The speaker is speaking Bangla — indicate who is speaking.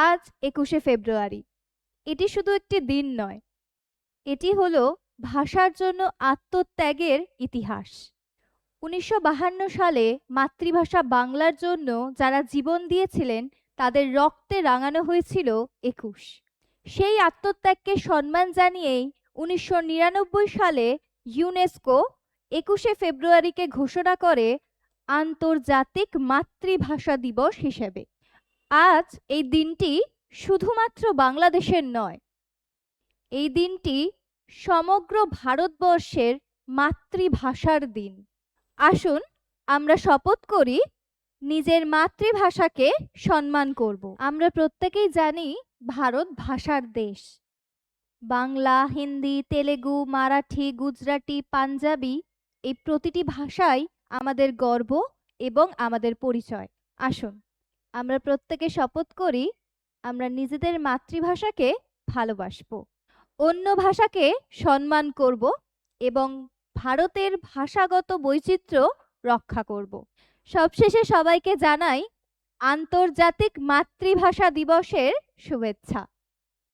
Speaker 1: আজ ২১শে ফেব্রুয়ারি। এটি শুধু একটি দিন নয়, এটি হলো ভাষার জন্য আত্মত্যাগের ইতিহাস। ১৯৫২ সালে মাতৃভাষা বাংলার জন্য যারা জীবন দিয়েছিলেন তাদের রক্তে রাঙানো হয়েছিল ২১। সেই আত্মত্যাগকে সম্মান জানিয়েই ১৯৯৯ সালে ইউনেস্কো ২১শে ফেব্রুয়ারিকে ঘোষণা করে আন্তর্জাতিক মাতৃভাষা দিবস হিসেবে। আজ এই দিনটি শুধুমাত্র বাংলাদেশের নয়, এই দিনটি সমগ্র ভারতবর্ষের মাতৃভাষার দিন। আসুন আমরা শপথ করি নিজের মাতৃভাষাকে সম্মান করব। আমরা প্রত্যেকেই জানি ভারত ভাষার দেশ। বাংলা, হিন্দি, তেলেগু, মারাঠি, গুজরাটি, পাঞ্জাবি এই প্রতিটি ভাষাই আমাদের গর্ব এবং আমাদের পরিচয়। আসুন আমরা প্রত্যেকে শপথ করি আমরা নিজেদের মাতৃভাষাকে ভালোবাসব, অন্য ভাষাকে সম্মান করব এবং ভারতের ভাষাগত বৈচিত্র্য রক্ষা করব। সবশেষে সবাইকে জানাই আন্তর্জাতিক মাতৃভাষা দিবসের শুভেচ্ছা।